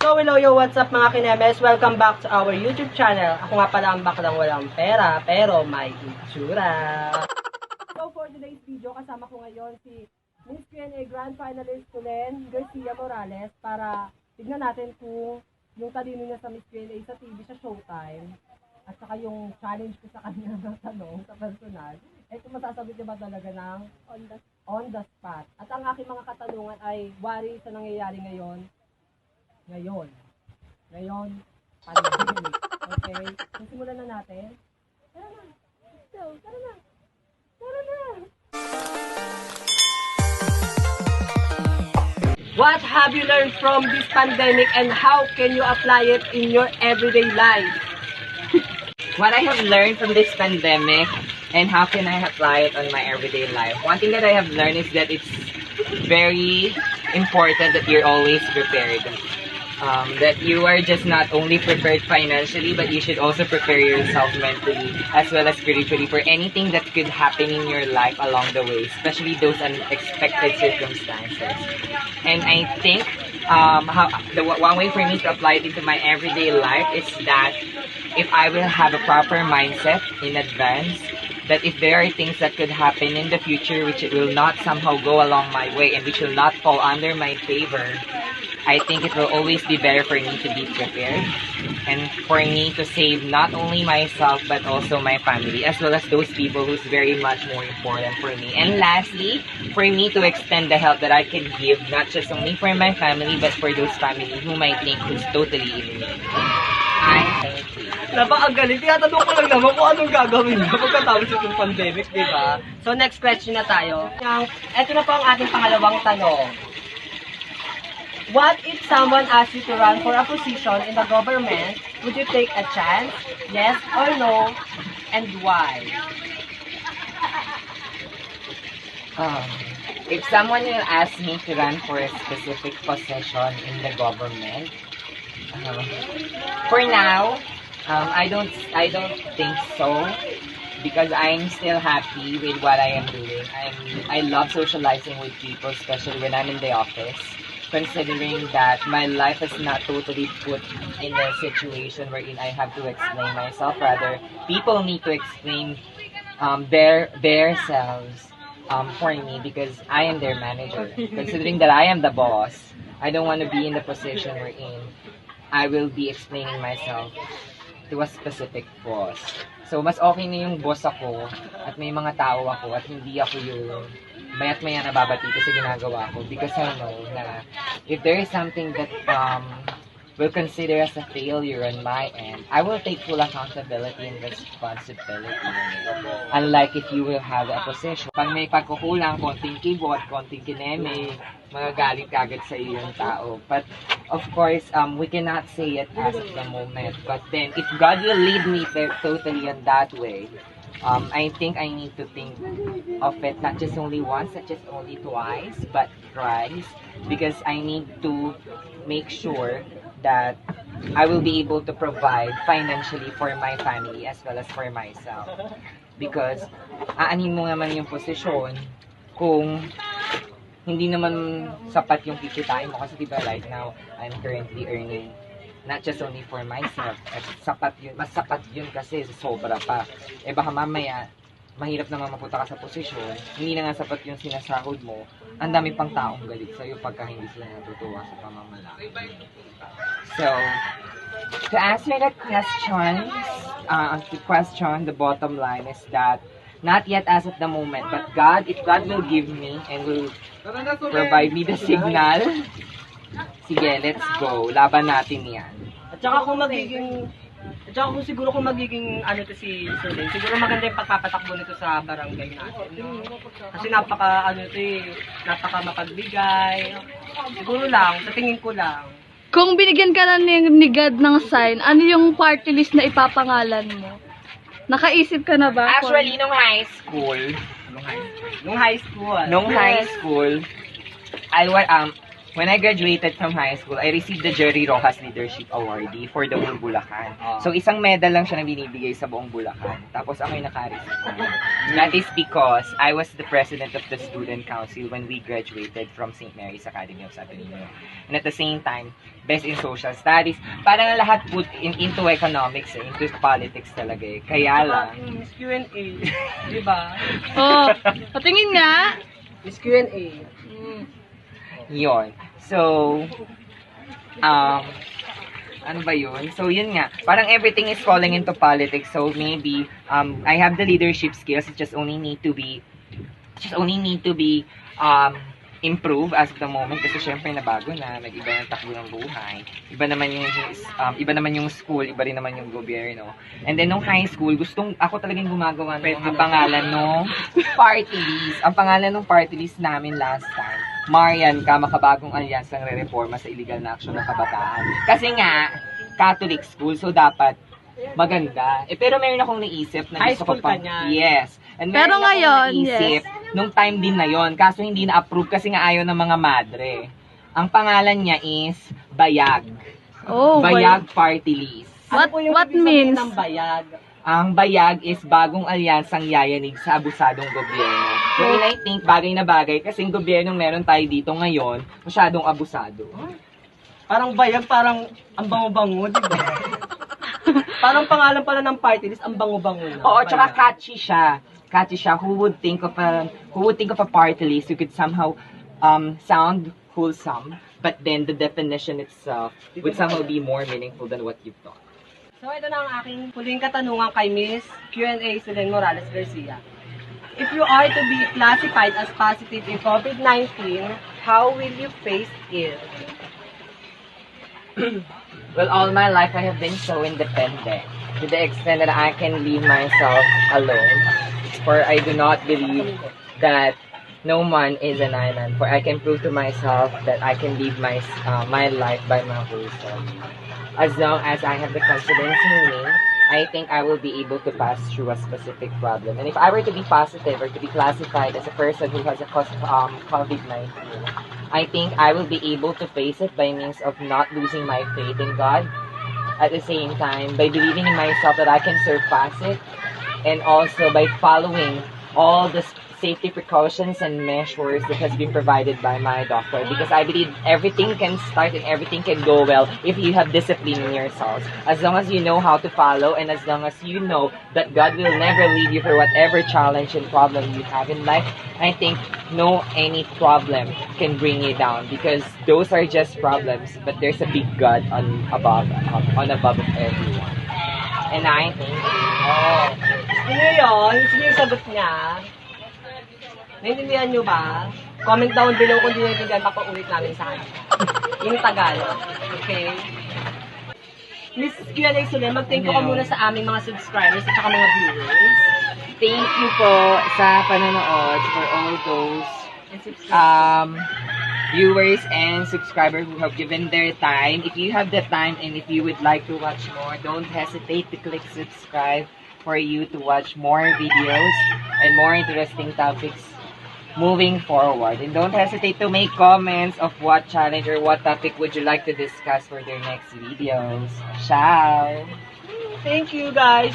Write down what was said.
So, hello yo, what's up mga kinemes? Welcome back to our YouTube channel. Ako nga pala ang baklang walang pera, pero may itsura. So, for today's video, kasama ko ngayon si Miss.Q&A GrandFinalist Solenn, Garcia para tignan natin kung yung talino niya sa Miss.Q&A sa TV, sa Showtime, at saka yung challenge ko sa kanya ng tanong sa personal, kung masasagot niya ba talaga ng on the spot. At ang aking mga katanungan ay wari sa nangyayari ngayon, pandemic. Okay? Kung simulan na natin. Tara na. Tara na. What have you learned from this pandemic and how can you apply it in your everyday life? What I have learned from this pandemic and how can I apply it on my everyday life? One thing that I have learned is that it's very important that you're always prepared. That you are just not only prepared financially, but you should also prepare yourself mentally as well as spiritually for anything that could happen in your life along the way, especially those unexpected circumstances. And I think one way for me to apply it into my everyday life is that if I will have a proper mindset in advance, that if there are things that could happen in the future which it will not somehow go along my way and which will not fall under my favor, I think it will always be better for me to be prepared and for me to save not only myself but also my family as well as those people who's very much more important for me. And lastly, for me to extend the help that I can give not just only for my family but for those family whom I think who's totally in need. Thank you. Napakagaling. Tinatanong ko lang naman kung anong gagawin na pagkatapos itong pandemic, di ba? So, next question na tayo. Ito na po ang ating pangalawang tanong. What if someone asks you to run for a position in the government? Would you take a chance? Yes or no? And why? If someone will ask me to run for a specific position in the government, for now, I don't think so because I'm still happy with what I am doing. I love socializing with people, especially when I'm in the office. Considering that my life is not totally put in a situation wherein I have to explain myself. Rather, people need to explain their selves for me because I am their manager. Considering that I am the boss, I don't want to be in the position wherein I will be explaining myself to a specific boss. So, mas okay na yung boss ako at may mga tao ako at hindi ako yung mayat-maya nababati ko sa ginagawa ko because I know na if there is something that will consider as a failure on my end, I will take full accountability and responsibility. Unlike if you will have a position. Pag may pagkukulang, konting kibot, konting kineme, magagalit kagad sa iyo yung tao. But of course, we cannot say it as of the moment. But then, if God will lead me totally in that way, I think I need to think of it not just only once, not just only twice, but thrice, because I need to make sure that I will be able to provide financially for my family as well as for myself. Because aanin mo naman yung posisyon kung hindi naman sapat yung kikitain mo kasi diba right now I'm currently earning not just only for myself, sapat yun, mas sapat yun kasi sobra pa. Baka mamaya, mahirap naman mapunta ka sa posisyon, hindi na nga sapat yung sinasahod mo, ang dami pang taong galit sa'yo pagka hindi sila natutuwa sa pamamalaki. So, to answer that question, the bottom line is that, not yet as of the moment, but God, if God will give me and will provide me the signal, sige, let's go. Laban natin yan. At saka kung siguro magiging ano to si Solenn, siguro maganda yung pagpapatakbo nito sa barangay natin. No? Kasi napaka mapagbigay. Siguro lang, sa tingin ko lang. Kung binigyan ka na ni God ng sign, ano yung party list na ipapangalan mo? Nakaisip ka na ba? Actually, nung high school, when I graduated from high school, I received the Jerry Rojas Leadership Awardee for the whole Bulacan. So, isang medal lang siya na binibigay sa buong Bulacan. Tapos, ako yung naka-receive. That is because I was the president of the student council when we graduated from St. Mary's Academy of Sabay. And at the same time, best in social studies. Parang lahat put into economics, into politics talaga eh. Kaya lang. Miss Q&A. Diba? Oh, patingin nga. Miss Q&A. Yun. So, ano ba yun? So, yun nga. Parang everything is falling into politics. So, maybe, I have the leadership skills. It just only need to be, improve as of the moment kasi syempre nabago na, nag-iba ng takbo ng buhay. Iba naman yung school, iba rin naman yung gobyerno. And then nung high school, ako talagang gumagawa ng mga pangalan ng party list. Ang pangalan ng party list namin last time, Marian ka, makabagong alliance ng re-reforma sa illegal na aksyon ng kabataan. Kasi nga, Catholic school, so dapat maganda. Pero meron akong naisip na high school ka niyan. Yes. And Pero ngayon, naisip, nung time din na yon, kaso hindi na-approve kasi nga ayaw ng mga madre. Ang pangalan niya is Bayag. Oh, Bayag Party List. What means? Ng bayag? Ang Bayag is bagong alyansang yayanig sa abusadong gobyerno. So, I think bagay na bagay kasi yung gobyernong meron tayo dito ngayon, masyadong abusado. Parang bayag, parang ang bango-bango, di ba? Parang pangalan pala ng party list, ang bango-bango na. Oo, tsaka catchy siya. Who would think of a party list who could somehow sound wholesome, but then the definition itself would somehow be more meaningful than what you've thought. So ito na ang aking huling katanungan kay Miss Q&A Solenn Morales Garcia. If you are to be classified as positive in COVID-19, how will you face it? Well, all my life I have been so independent to the extent that I can leave myself alone. For I do not believe that no man is an island. For I can prove to myself that I can live my life by my whole self. As long as I have the confidence in me, I think I will be able to pass through a specific problem. And if I were to be positive or to be classified as a person who has a COVID-19, I think I will be able to face it by means of not losing my faith in God. At the same time, by believing in myself that I can surpass it. And also by following all the safety precautions and measures that has been provided by my doctor. Because I believe everything can start and everything can go well if you have discipline in yourselves. As long as you know how to follow and as long as you know that God will never leave you for whatever challenge and problem you have in life, I think any problem can bring you down. Because those are just problems, but there's a big God on above of everyone. And I think, Sino yun? Sino yung sagot niya? Naintindihan nyo ba? Comment down below kung di naintindihan, papaulit namin sa kanya. Yung Tagalog. Okay? Miss Q&A Solenn, mag-thank you ka muna sa aming mga subscribers at saka mga viewers. thank you po sa panonood for all those viewers and subscribers who have given their time. If you have the time and if you would like to watch more, don't hesitate to click subscribe for you to watch more videos and more interesting topics moving forward. And don't hesitate to make comments of what challenge or what topic would you like to discuss for their next videos. Ciao! Thank you guys!